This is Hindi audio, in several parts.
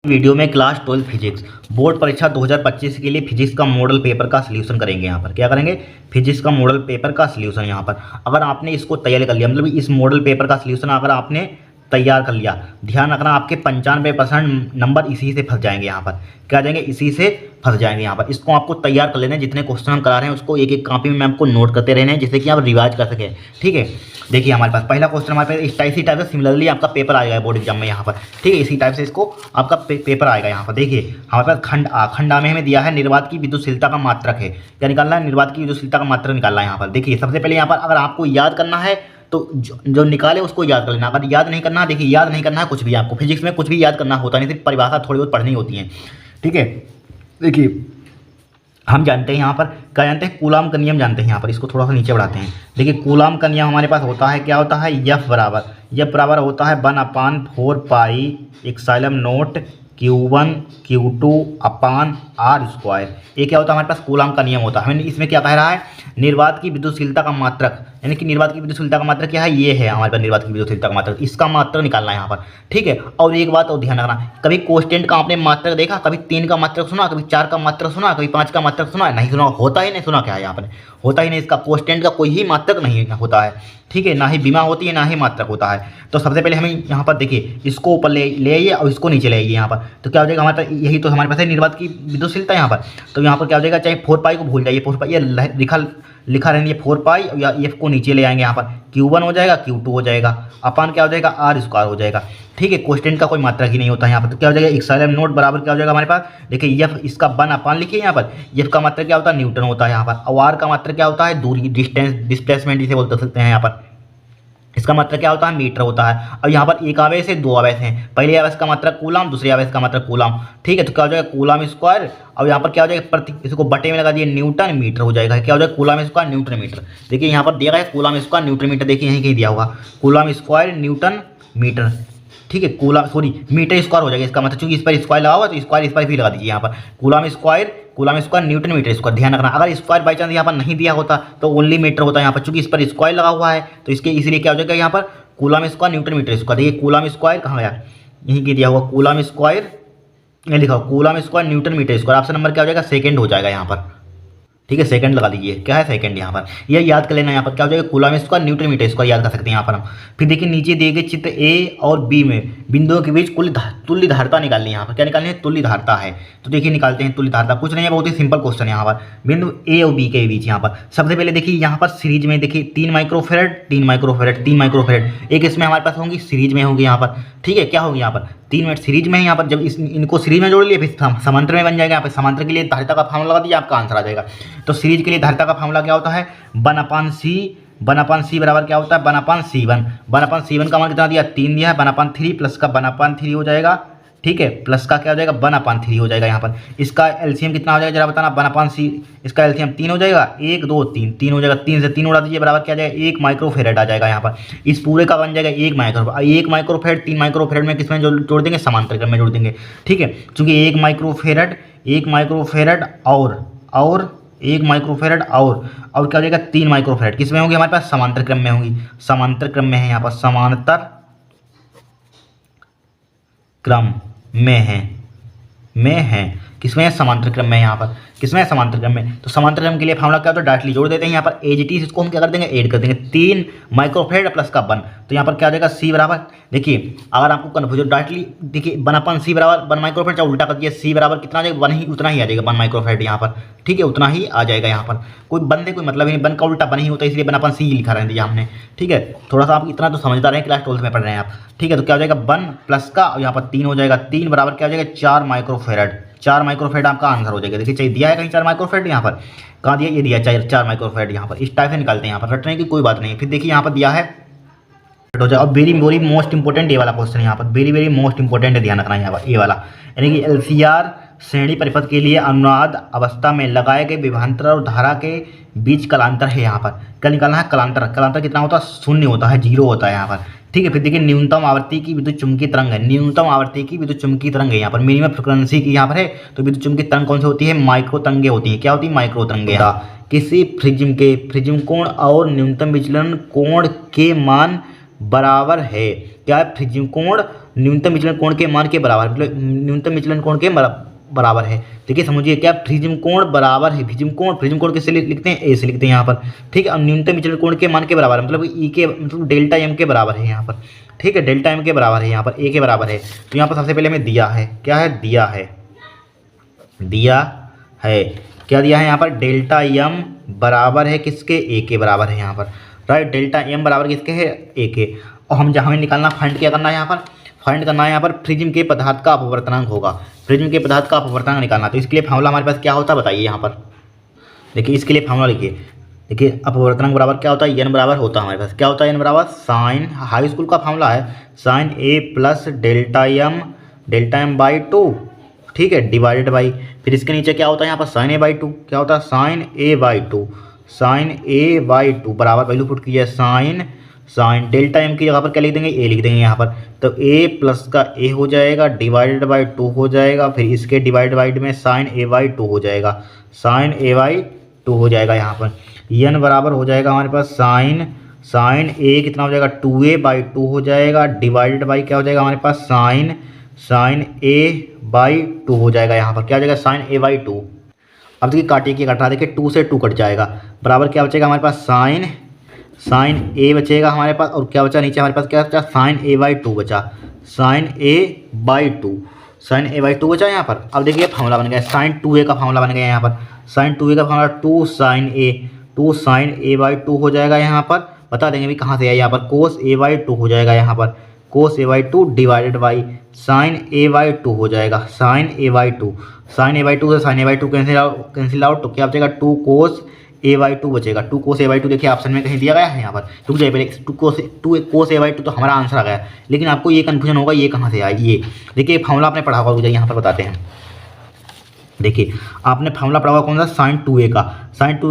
वीडियो में क्लास 12 फिजिक्स बोर्ड परीक्षा 2025 के लिए फिजिक्स का मॉडल पेपर का सलूशन करेंगे। यहाँ पर क्या करेंगे? फिजिक्स का मॉडल पेपर का सलूशन। यहाँ पर अगर आपने इसको तैयार कर लिया, मतलब इस मॉडल पेपर का सलूशन अगर आपने तैयार कर लिया, ध्यान रखना आपके 95% नंबर इसी से फंस जाएंगे। यहाँ पर क्या जाएंगे? इसी से फंस जाएंगे। यहाँ पर इसको आपको तैयार कर लेना है। जितने क्वेश्चन हम करा रहे हैं उसको एक एक कॉपी में आपको नोट करते रहना है, जिससे कि आप रिवाइज कर सकें। ठीक है, देखिए हमारे पास पहला क्वेश्चन हमारे पास इसी टाइप से सिमिलरली आपका पेपर आएगा बोर्ड एग्जाम में। यहाँ पर ठीक है, इसी टाइप से इसको आपका पेपर आएगा। यहाँ पर देखिए हमारे पास खंड आ में हमें दिया है निर्वात की विद्युतशीलता का मात्रक है। क्या निकालना है? निर्वात की विद्युतशीलता का मात्रक निकालना है। यहाँ पर देखिए सबसे पहले यहाँ पर अगर आपको याद करना है तो जो निकाले उसको याद कर लेना। अगर याद नहीं करना है, देखिए याद नहीं करना है कुछ भी, आपको फिजिक्स में कुछ भी याद करना होता नहीं, सिर्फ परिभाषा थोड़ी बहुत पढ़नी होती है। ठीक है, देखिए हम जानते हैं यहाँ पर क्या जानते हैं? कूलाम का नियम जानते हैं। यहाँ पर इसको थोड़ा सा नीचे बढ़ाते हैं। देखिए कूलाम का नियम हमारे पास होता है, क्या होता है? एफ बराबर होता है 1/4 pi epsilon not Q1 Q2 upon R square. ये क्या होता है? हमारे पास कूलाम का नियम होता है। हमें इसमें क्या कह रहा है? निर्वात की विद्युतशीलता का मात्रक, यानी कि निर्वात की विद्युतशीलता का मात्रक क्या है? ये है हमारे पास निर्वात की विद्युतशीलता का मात्रक, इसका मात्रक निकालना है यहाँ पर। ठीक है, और एक बात और ध्यान रखना, कभी कोष्टेंट का आपने मात्रक देखा? कभी 3 का मात्रक सुना, कभी 4 का मात्रक सुना, कभी 5 का मात्रक सुना? नहीं सुना, होता ही नहीं। सुना क्या है? यहाँ पर होता ही नहीं, इसका कोष्टेंट का कोई ही मात्रक नहीं होता है। ठीक है, ना ही बीमा होती है, ना ही मात्रक होता है। तो सबसे पहले हमें यहाँ पर देखिए इसको ऊपर ले आइए और इसको नीचे ले आइए। यहाँ पर तो क्या हो जाएगा? हमारे पास यही तो हमारे पास है निर्वात की विद्युतशीलता। यहाँ पर तो यहाँ पर क्या हो जाएगा? चाहे 4 पाई को भूल जाइए, 4 पाई ये लिखा रहने 4 पाई, या एफ को नीचे ले आएंगे। यहाँ पर Q1 हो जाएगा, Q2 हो जाएगा, अपान क्या हो जाएगा? R स्क्वायर हो जाएगा। ठीक है, कोष्टेंट का कोई मात्रक ही नहीं होता यहाँ पर। तो क्या हो जाएगा? एप्सिलॉन नॉट बराबर क्या हो जाएगा हमारे पास? देखिए एफ इसका 1/, लिखिए यहाँ पर एफ का मात्रक क्या होता है? न्यूटन होता है यहाँ पर। और आर का मात्रक क्या होता है? दूरी, डिस्टेंस, डिस्प्लेसमेंट जिसे बोल सकते हैं यहाँ पर। इसका मात्रक क्या होता है? मीटर होता है। अब यहाँ पर एक आवेश है, 2 आवेश हैं। पहले आवेश का मात्रक कूलाम, दूसरे आवेश का मात्रक कूलाम। ठीक है, तो क्या हो जाएगा? Coulomb square. अब यहाँ पर क्या हो जाएगा? प्रति, इसको बटे में लगा दिए, न्यूटन मीटर हो जाएगा। क्या हो जाएगा? Coulomb square newton metre. देखिए यहाँ पर दिया गया है कूलाम स्क्वायर न्यूटन मीटर, देखिए यहीं कहीं दिया होगा कूलाम स्क्वायर न्यूटन मीटर। ठीक है, मीटर स्क्वायर हो जाएगा इसका मतलब, क्योंकि इस पर स्क्वायर लगा हुआ तो स्क्वायर इस पर भी लगा दीजिए। यहाँ पर coulomb square newton metre square. ध्यान रखना, अगर स्क्वायर बाई चांस यहाँ पर नहीं दिया होता तो ओनली मीटर होता है। यहाँ पर चूंकि इस पर स्क्वायर लगा हुआ है तो इसके इसलिए क्या हो जाएगा? यहाँ पर coulomb square newton metre square. देखिए कूलाम स्क्वायर कहाँ गया? यहीं के दिया हुआ कूलाम स्क्वायर, ये लिखा हुआ coulomb square newton metre square. Option number क्या हो जाएगा? सेकंड हो जाएगा यहाँ पर। ठीक है, सेकंड लगा लीजिए, क्या है? सेकंड। यहाँ पर यह याद कर लेना। यहाँ पर क्या हो जाएगा? Coulomb square newton metre square याद कर सकते हैं यहाँ पर हम। फिर देखिए नीचे दिए गए चित्र ए और बी में बिंदुओं के बीच कुल तुल्य धारता निकालनी है। यहाँ पर क्या निकालनी है? तुल्य धारता है। तो देखिए निकालते हैं तुल्य धारता। कुछ नहीं है, बहुत ही सिंपल क्वेश्चन है। यहाँ पर बिंदु ए और बी के बीच यहाँ पर सबसे पहले देखिए यहाँ पर सीरीज में देखिए 3 माइक्रोफेरेड 3 माइक्रोफेरेड 3 माइक्रोफेरेड एक इसमें हमारे पास होंगी, सीरीज में होंगी यहाँ पर। ठीक है, क्या होगी? यहाँ पर 3 मिनट सीरीज में है। यहाँ पर जब इनको सीरीज में जोड़ लिए फिर समांतर में बन जाएगा। यहाँ पर समांतर के लिए धारिता का फार्मूला लगा दीजिए, आपका आंसर आ जाएगा। तो सीरीज के लिए धारिता का फार्मूला क्या होता है? 1/C बराबर क्या होता है? 1/C1। 1/C1 का मान कितना दिया? 3 दिया है। 1/3 प्लस का 1/3 हो जाएगा। ठीक है, प्लस का क्या हो जाएगा? 1/3 हो जाएगा। यहाँ पर इसका एलसीएम कितना हो जाएगा जरा बताना? 1/C इसका एलसीएम 3 हो जाएगा। 1 2 3 हो जाएगा। 3 से 3 उड़ा दीजिए, बराबर क्या आ जाएगा? 1 माइक्रोफेरेड आ जाएगा। यहाँ पर इस पूरे का बन जाएगा 1 माइक्रोफेरेड। 3 माइक्रोफेरेड में किसमें जोड़ देंगे? समांतर क्रम में जोड़ देंगे। ठीक है, चूंकि 1 माइक्रोफेरेड और 1 माइक्रोफेरेड और क्या हो जाएगा? 3 माइक्रोफेरेड किसमें होंगे? हमारे पास समांतर क्रम में होंगी। समांतर क्रम में है, यहाँ पर समांतर क्रम में है। किसमें है? समांतर क्रम में। यहाँ पर किसमें है? समांतर क्रम में। तो समांतर क्रम के लिए फार्मूला क्या होता है? डायरेक्टली जोड़ देते हैं। यहाँ पर एज इट इज इसको हम क्या कर देंगे? ऐड कर देंगे। 3 माइक्रोफेरेड प्लस का 1, तो यहाँ पर क्या आ जाएगा? C बराबर, देखिए अगर आपको कन्फ्यूजन डायरेक्टली देखिए 1/C बराबर 1 माइक्रोफेरेड, चाहे उल्टा कर दिए C बराबर कितना आ जाएगा? 1 ही, उतना ही आ जाएगा 1 माइक्रोफेरेड यहाँ पर। ठीक है, उतना ही आ जाएगा। यहाँ पर कोई मतलब नहीं, 1 का उल्टा 1 ही होता है, इसलिए 1/C लिखा रहने दिया हमने। ठीक है, थोड़ा सा आप इतना तो समझदार हैं, क्लास 12 में पढ़ रहे हैं आप। ठीक है, तो क्या हो जाएगा? 1 प्लस का और यहाँ पर 3 हो जाएगा। 3 बराबर क्या हो जाएगा? 4 माइक्रोफेरेड। 4 माइक्रोफेरेड आपका आंसर हो जाएगा। देखिए चाहिए दिया है कहीं 4 माइक्रोफेरेड, यहाँ पर कहाँ दिया? ये दिया 4 माइक्रोफेरेड। यहाँ पर इस टाइप से निकालते हैं, यहाँ पर रटने की कोई बात नहीं है। फिर देखिए यहाँ पर दिया है हो जाए। अब वेरी मोस्ट इंपॉर्टेंट ये वाला क्वेश्चन है। यहाँ पर वेरी मोस्ट इंपॉर्टेंट है, ध्यान रखना है यहाँ पर ये वाला, यानी कि एलसीआर श्रेणी परिपथ के लिए अनुनाद अवस्था में लगाए गए विभवांतर और धारा के बीच कलांतर है। यहाँ पर क्या निकालना है? कलांतर कितना होता है? 0 होता है, 0 होता है यहाँ पर। ठीक है, फिर देखिए न्यूनतम आवृत्ति की विद्युत चुम्बकीय तरंग है। न्यूनतम आवृत्ति की विद्युत चुम्बकीय तरंग है यहाँ पर। मिनिमम फ्रीक्वेंसी की यहाँ पर है, तो विद्युत चुम्बकीय तरंग कौन सी होती है? माइक्रो तरंगे होती है। क्या होती है? माइक्रो तरंगे। किसी प्रिज्म कोण और न्यूनतम विचलन कोण के मान बराबर है क्या है, फ्रिजिंग कोण न्यूनतम विचलन कोण के मान के बराबर, मतलब न्यूनतम विचलन कोण के बराबर है। देखिए समझिए क्या फ्रिजिंग कोण बराबर है, फ्रिजिंग कोण किससे लिखते हैं, ए से लिखते हैं यहाँ पर। ठीक है, अब न्यूनतम विचलन कोण के मान के बराबर है, मतलब ई के मतलब डेल्टा एम के बराबर है यहाँ पर। ठीक है, डेल्टा एम के बराबर है यहाँ पर, ए के बराबर है। तो यहाँ पर सबसे पहले हमें दिया है, क्या है, दिया है क्या दिया है यहाँ पर, डेल्टा एम बराबर है किसके, ए के बराबर है यहाँ पर, राइट। डेल्टा एम बराबर किसके है, ए के। और हम जहाँ हमें निकालना फाइंड क्या करना है यहाँ पर, फाइंड करना है यहाँ पर प्रिज्म के पदार्थ का अपवर्तनांक होगा, प्रिज्म के पदार्थ का अपवर्तनांक निकालना। तो इसके लिए फार्मूला हमारे पास क्या होता है बताइए यहाँ पर, देखिए इसके लिए फार्मूला लिखिए। देखिए अपवर्तनांक बराबर क्या होता है, एन बराबर होता है हमारे पास, क्या होता है, एन बराबर साइन, हाई स्कूल का फार्मूला है, sine A plus delta M by 2, ठीक है, डिवाइडेड बाई, फिर इसके नीचे क्या होता है यहाँ पर साइन ए बाई 2, क्या होता है साइन ए बाई 2 बराबर वैल्यू पुट कीजिए, साइन डेल्टा एम की जगह पर क्या लिख देंगे, ए लिख देंगे यहाँ पर। तो ए प्लस का ए हो जाएगा, डिवाइडेड बाई 2 हो जाएगा, फिर इसके डिवाइड में साइन ए बाई 2 हो जाएगा, यहाँ पर। एन बराबर हो जाएगा हमारे पास साइन ए कितना हो जाएगा, 2a बाई 2 हो जाएगा, डिवाइडेड बाई क्या हो जाएगा हमारे पास साइन ए बाई 2 हो जाएगा यहाँ पर, क्या हो जाएगा साइन ए बाई 2। अब देखिए काटिए, क्या कट रहा है, देखिए 2 से 2 कट जाएगा, बराबर क्या बचेगा हमारे पास साइन ए बचेगा हमारे पास, और क्या बचा नीचे हमारे पास, क्या बचा साइन ए बाई 2 बचा, साइन ए बाई 2 बचा यहाँ पर। अब देखिए फार्मूला बन गया, साइन 2a का फार्मूला बन गया यहाँ पर, साइन 2a का फार्मूला 2 साइन ए बाई 2 हो जाएगा यहाँ पर, बता देंगे भी कहाँ से आया, यहाँ पर कोस ए बाई 2 हो जाएगा यहाँ पर, cos A by 2 divided by sine A by 2 हो जाएगा, साइन ए बाई 2 से sine A by 2 cancel out, तो क्या बचेगा 2 कोस ए बाई 2 बचेगा, 2 कोस ए बाई 2 देखिए ऑप्शन में कहीं दिया गया है यहाँ पर, रुक जाइए पहले, 2 कोस ए बाई 2 तो हमारा आंसर आ गया, लेकिन आपको ये कन्फ्यूजन होगा ये कहाँ से आया, ये देखिए फार्मूला आपने पढ़ा होगा, रुक जाइए यहाँ पर बताते हैं। देखिए आपने फार्मूला पढ़ा हुआ कौन सा, साइन 2a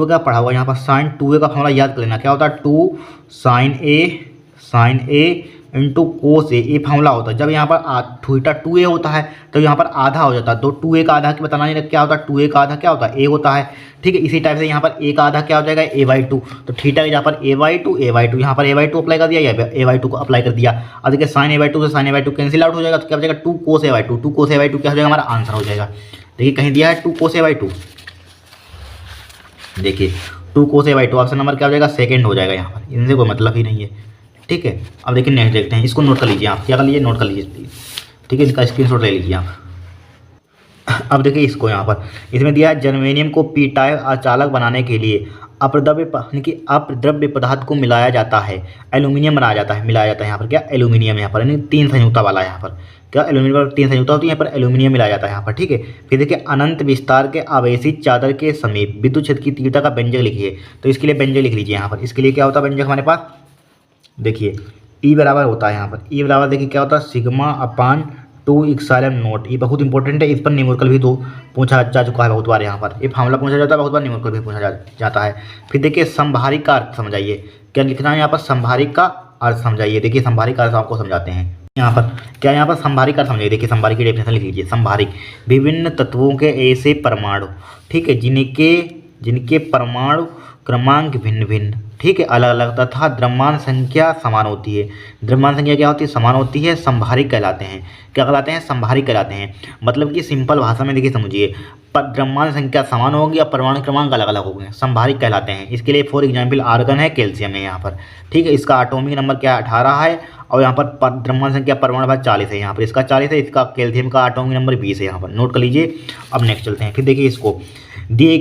का पढ़ा हुआ, यहाँ पर साइन 2a का फार्मूला याद कर लेना, क्या होता है 2 साइन ए इंटू कोस ए, ये फार्मूला होता है। जब यहाँ पर थीटा 2a होता है तो यहाँ पर आधा हो जाता है, तो 2a का आधा बताना नहीं, क्या होता है 2a का आधा क्या होता है, a होता है, ठीक है। इसी टाइप से यहाँ पर a का आधा क्या हो जाएगा, a बाई 2, तो थीटा के यहाँ पर a बाई 2 यहाँ पर a बाई 2 अप्लाई कर दिया, या a बाई 2 को अप्लाई कर दिया। अब देखिए साइन ए बाई 2 से sine A by 2 cancel out हो जाएगा, तो क्या हो जाएगा 2 कोस ए बाई 2 क्या हो जाएगा हमारा आंसर हो जाएगा। देखिए कहीं दिया है 2 कोस ए बाई 2, देखिए 2 कोस ए बाई 2 ऑप्शन नंबर क्या हो जाएगा, सेकंड हो जाएगा यहाँ पर, इनसे कोई मतलब ही नहीं है, ठीक है। अब देखिए नेक्स्ट देखते हैं, इसको नोट कर लीजिए आप, क्या कर लीजिए, नोट कर लीजिए, ठीक है, इसका स्क्रीनशॉट ले लीजिए आप। अब देखिए इसको यहाँ पर, इसमें दिया है जर्मेनियम को पी टाइप अचालक बनाने के लिए अपद्रव्य पदार्थ को मिलाया जाता है, एल्यूमिनियम मिलाया जाता है यहाँ पर, क्या एल्यूमिनियम यहाँ पर, यानी 3 संयुक्ता वाला यहाँ पर, क्या एल्यूमिनियम पर 3 संयुक्ता होती है, यहाँ पर एल्यूमिनियम मिलाया जाता है यहाँ पर, ठीक है। फिर देखिए अनंत विस्तार के आवेशित चादर के समीप विद्युत क्षेत्र की तीव्रता का व्यंजक लिखिए, तो इसके लिए व्यंजक लिख लीजिए यहाँ पर। इसके लिए क्या होता है व्यंजक हमारे पास, देखिए ई बराबर होता है यहाँ पर, ई बराबर देखिए क्या होता है सिग्मा अपान 2 इप्सिलॉन नॉट, ये बहुत इंपॉर्टेंट है, इस पर न्यूमेरिकल भी पूछा जा चुका है बहुत बार, यहाँ पर ये फार्मूला पूछा जाता है बहुत बार, न्यूमेरिकल भी पूछा जाता है। फिर देखिए संभारिक का अर्थ समझाइए, क्या लिखना है यहाँ पर, संभारिक का अर्थ समझाइए। देखिए संभारिक का अर्थ आपको समझाते हैं यहाँ पर, क्या यहाँ पर संभारिक अर्थ समझाइए। देखिए संभारिक की डेफिनेशन लिख लीजिए, संभारिक विभिन्न तत्वों के ऐसे परमाणु, ठीक है, जिनके परमाणु क्रमांक भिन्न भिन्न, ठीक है, अलग अलग तथा द्रव्यमान संख्या समान होती है। द्रव्यमान संख्या क्या होती है, समान होती है, संभारिक कहलाते हैं। क्या कहलाते हैं, संभारिक कहलाते हैं। मतलब कि सिंपल भाषा में देखिए समझिए, द्रव्यमान संख्या समान होगी और परमाणु क्रमांक अलग अलग होंगे, संभारिक कहलाते हैं। इसके लिए फॉर एग्जाम्पल आर्गन है, कैल्शियम है यहाँ पर, ठीक है, इसका एटॉमिक नंबर क्या 18 है, और यहाँ पर द्रव्यमान संख्या परमाणु भाग 40 है, यहाँ पर इसका 40 है, इसका कैल्शियम का एटॉमिक नंबर 20 है यहाँ पर, नोट कर लीजिए। अब नेक्स्ट चलते हैं। फिर देखिए इसको दिए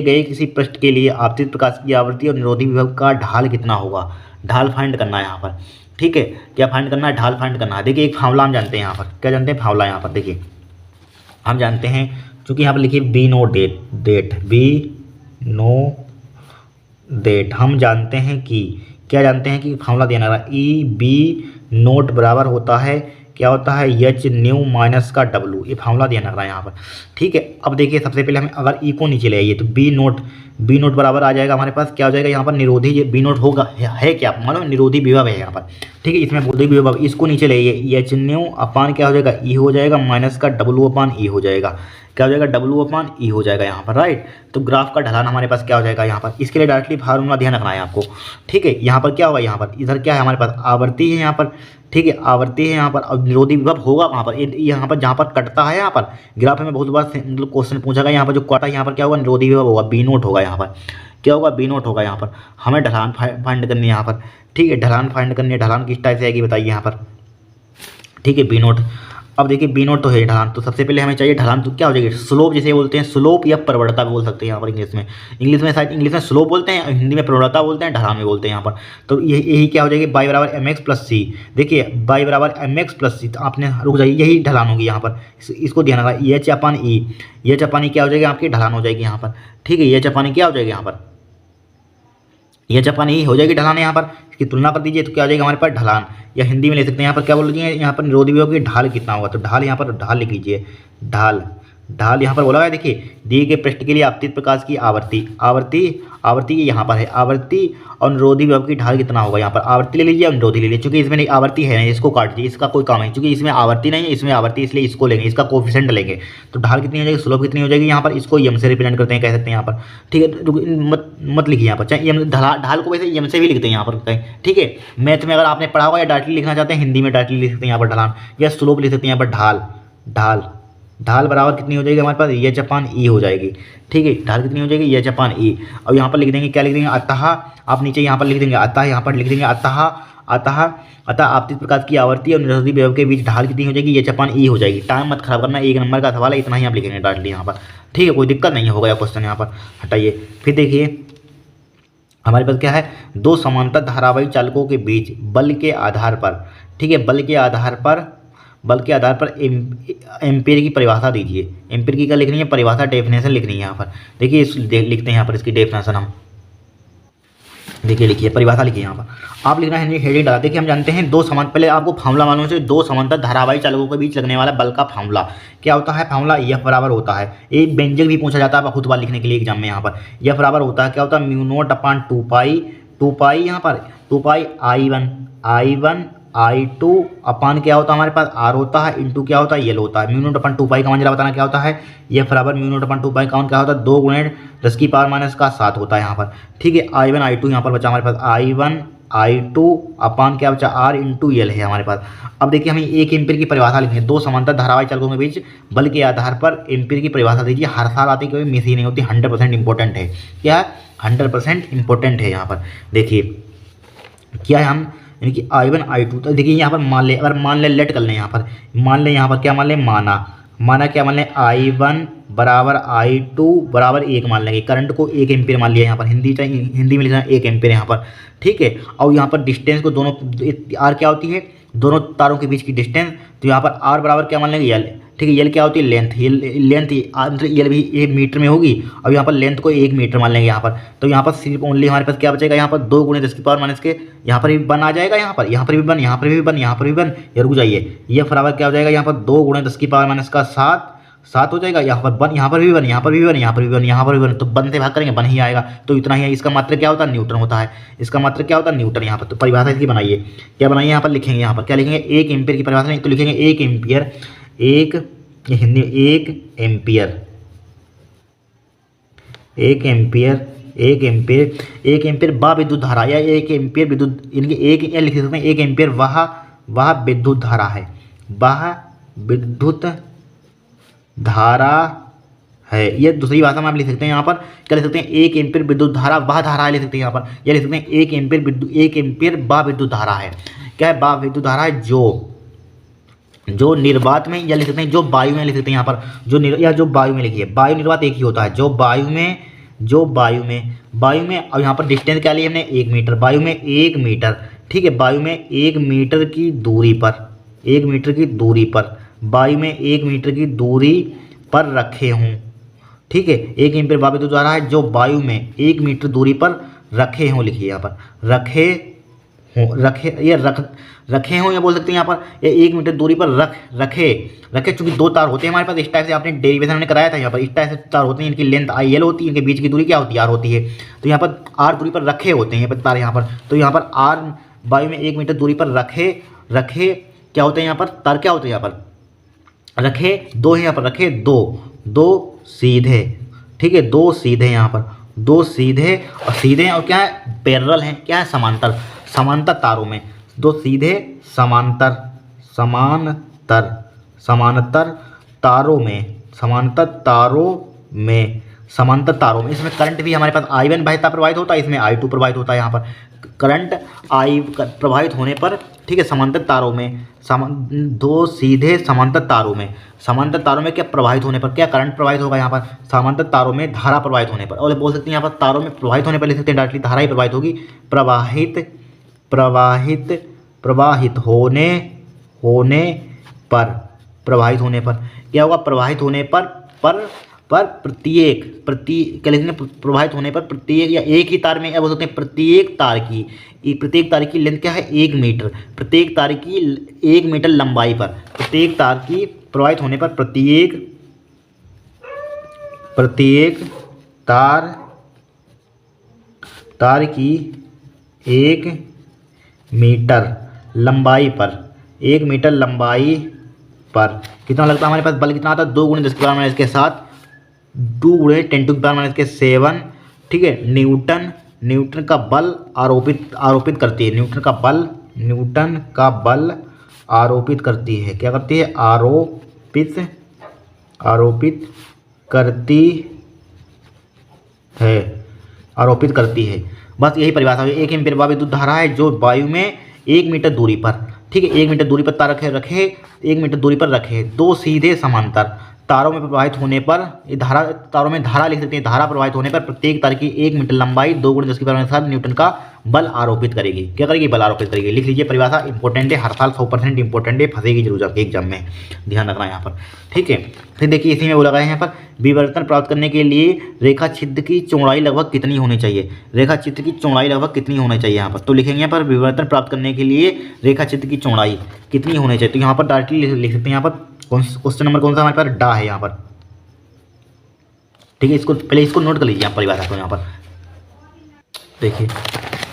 गए किसी पृष्ठ के लिए आपतित प्रकाश की आवृत्ति और निरोधी विभव का ढाल कितना होगा, ढाल फाइंड करना है यहाँ पर, ठीक है। क्या फाइंड करना है, ढाल फाइंड करना है। देखिए एक फार्मूला हम जानते हैं यहाँ पर, क्या जानते हैं फार्मूला यहाँ पर, देखिए हम जानते हैं, चूँकि यहाँ पर लिखिए बी नो डेट, हम जानते हैं कि क्या जानते हैं कि फार्मूला देना है ई बी नोट बराबर होता है, क्या होता है एच न्यू माइनस का डब्लू, ये फार्मूला दिया लग रहा है यहाँ पर, ठीक है। अब देखिए सबसे पहले हमें अगर ई को नीचे ले आइए तो बी नोट बराबर आ जाएगा हमारे पास, क्या हो जाएगा यहाँ पर निरोधी, बी नोट होगा है क्या मालूम, निरोधी विभव है यहाँ पर, ठीक है, इसमें निरोधी विभव, इसको नीचे ले आइए, एच न्यू अपान क्या हो जाएगा ई हो जाएगा, माइनस का डब्लू अपान ई हो जाएगा। क्या हो जाएगा, W/E हो जाएगा यहाँ पर, राइट। तो ग्राफ का ढलान हमारे पास क्या हो जाएगा यहाँ पर, इसके लिए डायरेक्टली फार्मूला ध्यान रखना है आपको, ठीक है। यहाँ पर क्या होगा, यहाँ पर इधर क्या है हमारे पास, आवर्ती है यहाँ पर, ठीक है, आवर्ती है यहाँ पर, और निरोधी विभव होगा वहाँ पर, यहाँ पर जहाँ पर कटता है, यहाँ पर ग्राफ में बहुत बार मतलब क्वेश्चन पूछा गया, यहाँ पर जो कटा है यहाँ पर क्या होगा, निरोधी विभव होगा, B0 होगा यहाँ पर, क्या होगा, B0 होगा यहाँ पर। हमें ढलान फाइंड करनी है यहाँ पर, ठीक है, ढलान फाइंड करनी है। ढलान किस टाइप से आएगी बताइए यहाँ पर, ठीक है, B0। अब देखिए B0 तो है ढलान, तो सबसे पहले हमें चाहिए ढलान, तो क्या हो जाएगी, स्लोप जिसे बोलते हैं, स्लोप या प्रवणता भी बोल सकते हैं यहाँ पर इंग्लिश में शायद इंग्लिश में स्लोप बोलते हैं, हिंदी में प्रवणता बोलते हैं, ढलान में बोलते हैं यहाँ पर। तो यही क्या हो जाएगी, y बराबर mx प्लस सी। देखिए y बराबर mx प्लस सी, तो आपने रुक जाइए, यही ढलान होगी यहाँ पर, इसको ध्यान रखा, H/E, H/E क्या हो जाएगी आपकी, ढलान हो जाएगी यहाँ पर, ठीक है। H/E क्या हो जाएगी यहाँ पर, H/E हो जाएगी ढलान यहाँ पर। इसकी तुलना कर दीजिए तो क्या हो जाएगा हमारे पास, ढलान, या हिंदी में ले सकते हैं यहाँ पर क्या बोल दीजिए, यहाँ पर निरोधी विभव की ढाल कितना होगा, तो ढाल यहाँ पर ढाल लिख लीजिए, ढाल यहाँ पर बोला है, देखिए दिए गए पृष्ठ के लिए आपतित प्रकाश की आवर्ती यहाँ पर है, आवर्ती और निरोधी विभव की ढाल कितना होगा, यहाँ पर आवर्ती ले लीजिए और निरोधी ले लीजिए, क्योंकि इसमें नहीं आवर्ती है नहीं, इसको काट दीजिए, इसका कोई काम नहीं, क्योंकि इसमें आवर्ती नहीं है, इसमें आवर्ती, इसलिए इसको लेंगे, इसका कोफिशिएंट लेंगे। तो ढाल कितनी हो जाएगी, स्लोप कितनी हो जाएगी यहाँ पर, इसको एम से रिप्रेजेंट करते हैं, कह सकते हैं यहाँ पर, ठीक है। मत लिखिए यहाँ पर, चाहे एम, ढाल को वैसे एम से भी लिखते हैं यहाँ पर कहीं, ठीक है। मैथ में अगर आपने पढ़ा होगा या डायरेक्टली लिखना चाहते हैं, हिंदी में डायरेक्टली लिख सकते हैं यहाँ पर ढलान, या स्लोप लिख सकते हैं यहाँ पर, ढाल बराबर कितनी हो जाएगी हमारे पास, H/E हो जाएगी, ठीक है। ढाल कितनी हो जाएगी, H/E। और यहाँ पर लिख देंगे, क्या लिख देंगे, अतः, आप नीचे यहाँ पर लिख देंगे अतः, यहाँ पर लिख देंगे अतः आपतित प्रकाश की आवर्ती और निरोधी विभव के बीच ढाल कितनी हो जाएगी, H/E हो जाएगी। टाइम मत खराब करना, 1 नंबर का सवाल है, इतना ही आप लिखेंगे डायरेक्टली यहाँ पर, ठीक है, कोई दिक्कत नहीं होगा, क्वेश्चन यहाँ पर हटाइए। फिर देखिए हमारे पास क्या है, दो समांतर धारावाही चालकों के बीच बल के आधार पर, ठीक है, बल के आधार पर एम्पीयर की परिभाषा दीजिए। एम्पीयर की क्या लिखनी है, परिभाषा, डेफिनेशन लिखनी है यहाँ पर। देखिए लिखते हैं यहाँ पर इसकी डेफिनेशन हम, देखिए लिखिए, परिभाषा लिखिए यहाँ पर, आप लिखना है हेडिंग डाला। देखिए हम जानते हैं पहले आपको फार्मूला मालूम है, दो समांतर धारावाही चालकों के बीच लगने वाला बल का फार्मूला क्या होता है, फार्मूला F बराबर होता है, एक व्यंजक भी पूछा जाता है बहुत बार लिखने के लिए एग्जाम में, यहाँ पर F बराबर होता है, क्या होता है, μ0/2 यहाँ पर 2 I1 I2 अपान क्या होता है हमारे पास, R होता है, इंटू क्या होता है, L होता है। μ0/2 का मान जरा बताना क्या होता है, F बराबर μ0/2 का मान क्या होता है, 2 × 10⁻⁻7 होता है यहाँ पर, ठीक है। I1 I2 यहाँ पर बचा हमारे पास, I1 I2 अपान क्या बचा, R इंटू L है हमारे पास। अब देखिए हमें 1 एम्पीयर की परिभाषा लिखनी है, दो समांतर धारावाही चालकों के बीच बल के आधार पर एम्पीयर की परिभाषा दीजिए। हर साल आती है, कभी मिस ही नहीं होती, 100% इंपॉर्टेंट है, क्या है, 100% इंपॉर्टेंट है यहाँ पर। देखिए क्या है, हम यानी कि I1 I2, तो देखिए यहाँ पर मान ले, अगर मान ले, लेट कर लें यहाँ पर, मान लें यहाँ पर क्या मान लें, माना क्या मान लें, I1 बराबर I2 बराबर 1 मान लेंगे, करंट को 1 एम्पीयर मान लिया यहाँ पर, हिंदी में लिखना 1 एम्पीयर यहाँ पर, ठीक है। और यहाँ पर डिस्टेंस को दोनों, R क्या होती है, दोनों तारों के बीच की डिस्टेंस, तो यहाँ पर R बराबर क्या मान लेंगे, L, ठीक है। L क्या होती है, लेंथ, L भी 1 मीटर में होगी, और यहाँ पर लेंथ को 1 मीटर मान लेंगे यहाँ पर। तो यहाँ पर सिर्फ ओनली हमारे पास क्या बचेगा, यहाँ पर 2 × 10⁻⁻, यहाँ पर भी 1 आ जाएगा, यहाँ पर भी 1, यहाँ पर भी 1, यहाँ पर भी 1, ये रुक जाइए, ये बराबर क्या हो जाएगा, यहाँ पर 2 × 10⁻⁷ हो जाएगा, यहाँ पर 1, यहाँ पर भी 1, यहाँ पर भी 1, यहाँ पर भी 1, यहाँ पर भी 1, तो 1 से भाग करेंगे 1 ही आएगा, तो इतना ही है। इसका मात्रक क्या होता है, न्यूटन होता है, इसका मात्रक क्या होता है, न्यूटन यहाँ पर। तो परिभाषा इसकी बनाइए, क्या बनाइए, यहाँ पर लिखेंगे, यहाँ पर क्या लिखेंगे, 1 एम्पीयर की परिभाषा नहीं, तो लिखेंगे 1 एम्पीयर, हिंदी 1 एम्पीयर बा विद्युत धारा, या 1 एम्पीयर विद्युत, इनके एक लिख सकते हैं, 1 एम्पीयर वह विद्युत धारा है, वह विद्युत धारा है। ये दूसरी भाषा में आप लिख सकते हैं, यहाँ पर क्या लिख सकते हैं, 1 एम्पीयर विद्युत धारा वह धारा है, लिख सकते हैं यहाँ पर, या लिख सकते हैं 1 एम्पीयर बा विद्युत धारा है। क्या है, बा विद्युत धारा है, जो निर्वात में, या लिख सकते हैं जो वायु में, लिख सकते हैं यहाँ पर जो वायु में लिखिए, वायु निर्वात एक ही होता है, जो वायु में, और यहाँ पर डिस्टेंस क्या लिए हमने, 1 मीटर, वायु में 1 मीटर, ठीक है, वायु में 1 मीटर की दूरी पर, वायु में 1 मीटर की दूरी पर रखे हों, ठीक है। 1 एम्पीयर बा विद्युत धारा है, जो वायु में 1 मीटर दूरी पर रखे हों, लिखिए यहाँ पर, रखे हों, या बोल सकते हैं यहाँ पर, ये 1 मीटर दूरी पर रखे, चूंकि 2 तार होते हैं हमारे पास, इस टाइप से आपने डेरिवेशन हमने कराया था, यहाँ पर इस टाइप से तार होते हैं, इनकी लेंथ IL होती है, इनके बीच की दूरी क्या होती है, R होती है। तो यहाँ पर R दूरी पर रखे होते हैं तार यहाँ पर, तो यहाँ पर R वायु में 1 मीटर दूरी पर रखे क्या होते हैं यहाँ पर, तार क्या होते हैं यहाँ पर, रखे 2 है, यहाँ पर रखे 2 दो सीधे, ठीक है, दो सीधे यहाँ पर, दो सीधे और सीधे और क्या है, पैरेलल है, क्या है, समांतर, समांतर तारों में, दो सीधे समांतर, समांतर, समांतर तारों में, समांतर तारों में, समांतर तारों में। इसमें करंट भी हमारे पास I1 बहता प्रवाहित होता है, इसमें I2 प्रवाहित होता है। यहाँ पर करंट I प्रवाहित होने पर, ठीक है, समांतर तारों में, दो सीधे समांतर तारों में, समांतर तारों में क्या प्रवाहित होने पर, क्या करंट प्रवाहित होगा यहाँ पर, समांतर तारों में धारा प्रवाहित होने पर, और बोल सकते हैं यहाँ पर तारों में प्रवाहित होने पर लिख सकते हैं डायरेक्टली, धारा ही प्रवाहित होगी, प्रवाहित, प्रवाहित, प्रवाहित होने, होने पर, प्रवाहित होने पर क्या होगा, प्रवाहित होने पर प्रत्येक, क्या लिखेंगे, प्रवाहित होने पर प्रत्येक, या एक ही तार में, या बोल सकते हैं प्रत्येक तार की लेंथ क्या है, 1 मीटर, प्रत्येक तार की 1 मीटर लंबाई पर, प्रत्येक तार की प्रवाहित होने पर प्रत्येक तार की 1 मीटर लंबाई पर, 1 मीटर लंबाई पर कितना लगता है हमारे पास, बल कितना आता है, 2 × 10⁻⁷, 2 × 10⁻⁷, ठीक है, न्यूटन का बल आरोपित करती है, न्यूटन का बल आरोपित करती है, क्या करती है, आरोपित करती है। बस यही परिभाषा है। 1 एम्पीयर प्रवाह विद्युत धारा है जो वायु में 1 मीटर दूरी पर, ठीक है, 1 मीटर दूरी पर तार रखे 1 मीटर दूरी पर रखे, दो सीधे समांतर तारों में प्रवाहित होने पर, ये धारा, तारों में धारा लिख सकते हैं, धारा प्रवाहित होने पर प्रत्येक तार की 1 मीटर लंबाई 2 × 10⁻⁷ न्यूटन का बल आरोपित करेगी, क्या करेगी, बल आरोपित करेगी। लिख लीजिए परिभाषा, इंपॉर्टेंट है, हर साल 100% इंपॉर्टेंट है, फंसेगी जरूर आपके एग्जाम में, ध्यान रखना यहाँ पर, ठीक है। फिर देखिए इसी में बोला गया है यहाँ पर, विवर्तन प्राप्त करने के लिए रेखा छिद्र की चौड़ाई लगभग कितनी होनी चाहिए, रेखा छिद्र की चौड़ाई लगभग कितनी होनी चाहिए यहाँ पर, तो लिखेंगे यहाँ पर विवर्तन प्राप्त करने के लिए रेखा छिद्र की चौड़ाई कितनी होनी चाहिए, तो यहाँ पर डायरेक्टली लिख सकते हैं, यहाँ पर क्वेश्चन नंबर कौन सा हमारे पास, डा है यहाँ पर, ठीक है, इसको पहले इसको नोट कर लीजिए आप परिभाषा को, यहाँ पर देखिए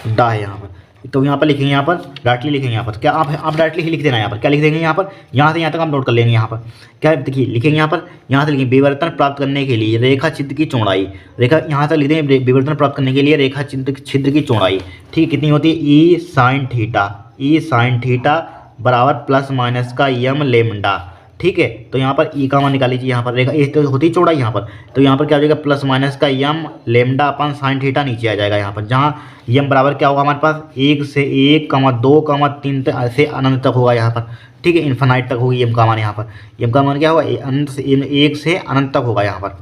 डा है यहाँ पर, तो यहाँ पर लिखेंगे, यहाँ पर डायरेक्टली लिखेंगे, यहाँ पर क्या आप डायरेक्टली ही लिख देना, यहाँ पर क्या लिख देंगे, यहाँ पर यहाँ से यहाँ तक हम नोट कर लेंगे, यहाँ पर क्या देखिए लिखेंगे, यहाँ से लिखेंगे विवर्तन प्राप्त करने के लिए रेखा छिद्र की चौड़ाई, रेखा यहाँ तक लिख देंगे, विवर्तन प्राप्त करने के लिए रेखा छिद्र की चौड़ाई, ठीक है, कितनी होती है, ई साइन थीटा बराबर ± का यम लेमडा, ठीक है, तो यहाँ पर ई का मान निकाल लीजिए, यहाँ पर रेखा ये तो होती चौड़ाई यहाँ पर, तो यहाँ पर क्या हो जाएगा, ± का यम लेमडा अपन साइन थीटा नीचे आ जाएगा, यहाँ पर जहाँ यम बराबर क्या होगा हमारे पास 1 से 1, 2, 3 तक ऐसे अनंत तक होगा यहाँ पर, ठीक है, इन्फिनाइट तक होगी यम का मान, यहाँ पर यम का मान क्या होगा, अनंत से 1 से अनंत तक होगा यहाँ पर,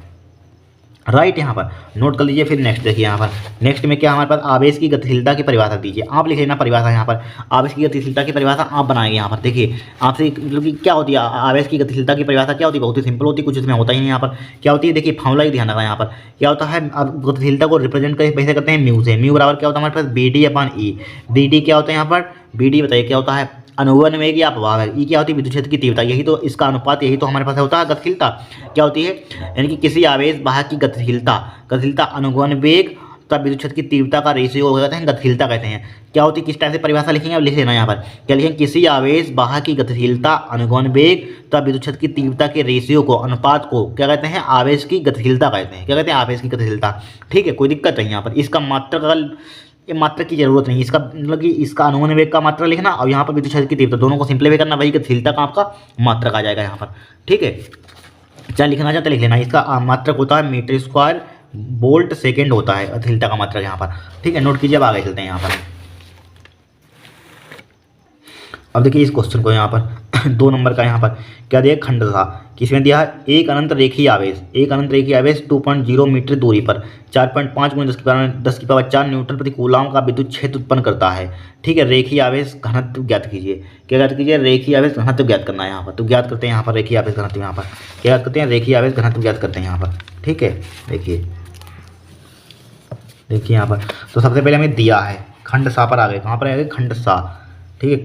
राइट, यहाँ पर नोट कर लीजिए। फिर नेक्स्ट देखिए, यहाँ पर नेक्स्ट में क्या हमारे पास, आवेश की गतिशीलता की परिभाषा दीजिए, आप लिख लेना परिभाषा, यहाँ पर आवेश की गतिशीलता की परिभाषा आप बनाएंगे, यहाँ पर देखिए आपसे मतलब कि क्या होती है आवेश की गतिशीलता की परिभाषा, क्या होती है, बहुत ही सिंपल होती है, कुछ इसमें होता ही नहीं। यहाँ पर क्या होती है, देखिए फॉर्मूला ही ध्यान रखना, यहाँ पर क्या होता है, अब गतिशीलता को रिप्रेजेंट कैसे करते हैं, म्यू से, म्यू बराबर क्या होता है हमारे पास, BD/E, BD क्या होता है यहाँ पर, BD बताइए क्या होता है, अनुवन वेग या प्रवाह वेग, ई क्या होती है, विद्युत क्षेत्र की तीव्रता, यही तो इसका अनुपात, यही तो हमारे पास होता है गतिशीलता, क्या होती है, यानी कि किसी आवेश वाहक की गतिशीलता अनुगमन वेग तथा विद्युत क्षेत्र की तीव्रता का रेशियो कहते हैं, गतिशीलता कहते हैं। क्या होती है, किस टाइप से परिभाषा लिखेंगे, अब लिख लेना यहाँ पर, क्या लिखेंगे, किसी आवेश वाहक की गतिशीलता अनुगमन वेग तथा विद्युत क्षेत्र की तीव्रता के रेशियो को, अनुपात को क्या कहते हैं, आवेश की गतिशीलता कहते हैं, क्या कहते हैं, आवेश की गतिशीलता, ठीक है, कोई दिक्कत नहीं यहाँ पर, इसका मात्रक, ये मात्रा की जरूरत नहीं, इसका मतलब कि इसका अनुगमन वेग का मात्रा लिखना और यहाँ पर विद्युत क्षेत्र की तीव्रता, दोनों को सिंप्लीफाई करना, वही गतिशीलता का आपका मात्रक आ जाएगा यहाँ पर, ठीक है। चाहे लिखना चाहते लिख लेना, इसका मात्रक होता है मीटर² वोल्ट सेकेंड होता है गतिशीलता का मात्रक यहाँ पर, ठीक है, नोट कीजिए। अब आगे चलते हैं यहाँ पर, अब देखिए इस क्वेश्चन को यहाँ पर 2 नंबर का यहाँ पर क्या दिया, खंड था, किसमें दिया है, एक अनंत रेखीय आवेश 2.0 मीटर दूरी पर 4.5 × 10⁻⁴ न्यूटन प्रति कूलॉम का विद्युत क्षेत्र उत्पन्न करता है, ठीक है। रेखीय आवेश घनत्व ज्ञात कीजिए, क्या ज्ञात कीजिए, रेखीय आवेश घनत्व ज्ञात करना है यहाँ पर, तो ज्ञात करते हैं यहाँ पर रेखीय आवेश घनत्व, यहाँ पर क्या ज्ञात करते हैं, रेखीय आवेश घनत्व ज्ञात करते हैं यहाँ पर, ठीक है। देखिए यहाँ पर तो सबसे पहले हमें दिया है खंड सा पर आ गए, कहाँ पर आ गए, खंड सा, ठीक है,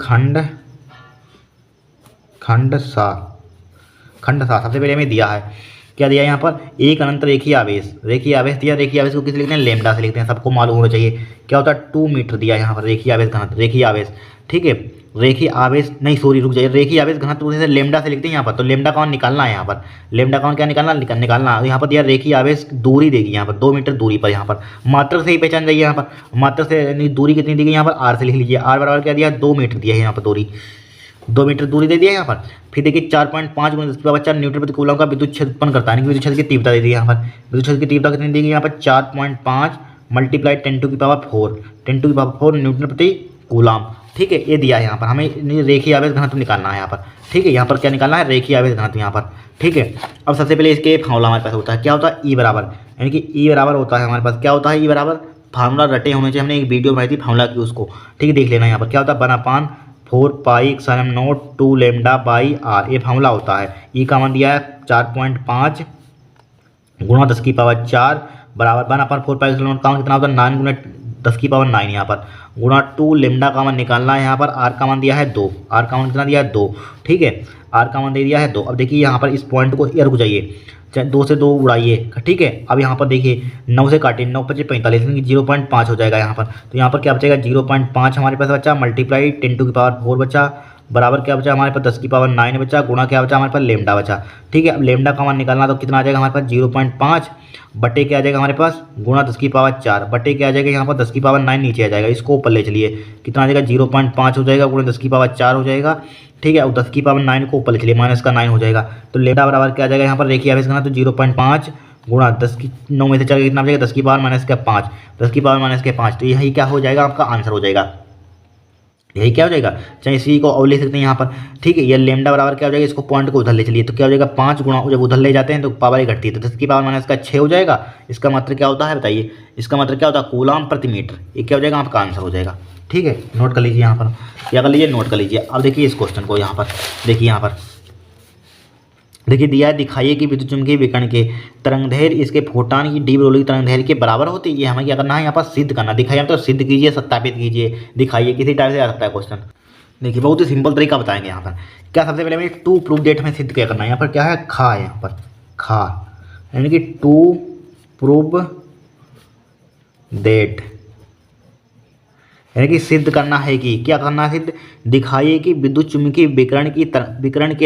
खंड सा सबसे पहले हमें दिया है, क्या दिया यहाँ पर, एक अनंत रेखीय आवेश दिया, रेखीय आवेश को किस लिखते हैं, लेमडा से लिखते हैं, सबको मालूम होना चाहिए, क्या होता है 2 मीटर दिया यहाँ पर, रेखीय आवेश घनत्व, रेखीय आवेश ठीक है। रेखीय आवेश नहीं, सॉरी रुक जाइए, रेखीय आवेश घनत्व से लेमडा से लिखते हैं यहाँ पर, तो लेमडा कौन निकालना है यहाँ पर, लेमडा कौन क्या निकालना निकालना यहाँ पर दिया रेखीय आवेश दूरी देगी यहाँ पर 2 मीटर दूरी पर, यहाँ पर मात्रक से ही पहचान जाइए, यहाँ पर मात्रक से यानी दूरी कितनी दी गई यहाँ पर आर से लिख लीजिए, आर बराबर क्या दिया 2 मीटर दिया है यहाँ पर दूरी, 2 मीटर दूरी दे दिया यहाँ पर। फिर देखिए 4.5 × 10⁴ न्यूटन प्रति कूलम का विद्युत क्षेत्र उत्पन्न करता है, यानी विद्युत क्षेत्र की तीव्रता दे दी यहाँ पर, विद्युत क्षेत्र की तीव्रता कितनी दी गई यहाँ पर 4.5 × 10⁴ न्यूटन प्रति कूलम, ठीक है। ये दिया है यहाँ पर, हमें रेखीय आवेश घनत्व निकालना है यहाँ पर, ठीक है। यहाँ पर क्या निकालना है, रेखीय आवेश घनत्व यहाँ पर, ठीक है। अब सबसे पहले इसके फार्मूला हमारे पास होता है, क्या होता है ई बराबर, यानी कि ई बराबर होता है हमारे पास, क्या होता है ई बराबर, फार्मूला रटे होने चाहिए, हमने एक वीडियो बनाई थी फार्मूला की उसको, ठीक है, देख लेना। यहाँ पर क्या होता है 1/4 pi epsilon naught 2 lambda by R, ये फार्मूला होता है। ई का मान दिया है 4.5 × 10⁴ बराबर 1/4 पाई epsilon नॉट का मान कितना होता है 9 × 10⁹ यहाँ पर गुणा 2 लेमडा का मान निकालना है यहाँ पर, आर का मान दिया है 2, आर का मान कितना दिया है 2, ठीक है, आर का मान दे दिया है 2। अब देखिए यहाँ पर इस पॉइंट को रुक जाइए, 2 से 2 उड़ाइए, ठीक है। अब यहाँ पर देखिए 9 से काटिए, 9 × 5 = 45, 0.5 हो जाएगा यहाँ पर, तो यहाँ पर क्या बचेगा 0.5 हमारे पास बचा, मल्टीप्लाई 10⁴ बचा, बराबर क्या बचा हमारे पास 10⁹ बचा, गुणा क्या बचा हमारे पास लेमडा बचा, ठीक है। अब लेमडा का मान निकालना तो कितना आ जाएगा हमारे पास 0.5 बटे क्या आ जाएगा हमारे पास गुणा 10⁻⁴ बटे क्या आ जाएगा यहाँ पर 10⁹ नीचे आ जाएगा, इसको ऊपर ले चलिए, कितना आ जाएगा 0.5 हो जाएगा गुणा 10⁻⁴ हो जाएगा, ठीक है। और 10⁹ को ऊपर ले चलिए, -9 हो जाएगा, तो लेमडा बराबर क्या आ जाएगा यहाँ पर रेखीय आवेश घनत्व तो 0.5 गुणा 9 में से 4 कितना आ जाएगा 10⁻⁻5, 10⁻⁻5, तो यही क्या हो जाएगा आपका आंसर हो जाएगा, यही क्या हो जाएगा, चाहे इसी को और ले सकते हैं यहाँ पर, ठीक है। ये लेमडा बराबर क्या हो जाएगा, इसको पॉइंट को उधर ले चलिए, तो क्या हो जाएगा 5 गुणा, जब उधर ले जाते हैं तो पावर ही घटती है, तो 10⁻⁻6 हो जाएगा। इसका मतलब क्या होता है बताइए, इसका मतलब क्या होता है कूलम प्रति मीटर, ये क्या हो जाएगा आपका आंसर हो जाएगा, ठीक है। नोट कर लीजिए यहाँ पर, क्या कर लीजिए नोट कर लीजिए। अब देखिए इस क्वेश्चन को यहाँ पर देखिए, यहाँ पर देखिए दिया है, दिखाइए कि विद्युत चुम्बकीय विकिरण के तरंगदैर्घ्य इसके फोटॉन की डी ब्रोगली तरंगदैर्घ्य के बराबर होती है। ये हमें क्या करना है यहाँ पर सिद्ध करना, दिखाइए तो सिद्ध कीजिए, सत्यापित कीजिए, दिखाइए, किसी टाइप से आ सकता है क्वेश्चन। देखिए बहुत ही सिंपल तरीका बताएंगे यहाँ पर, क्या सबसे पहले हमें टू प्रूफ डेट में सिद्ध क्या करना है, यहाँ पर क्या है खा है, यहाँ पर खा यानी कि टू प्रूफ डेट, यानी कि सिद्ध करना है कि क्या करना है सिद्ध, दिखाइए कि विद्युत चुम्बकीय विकिरण के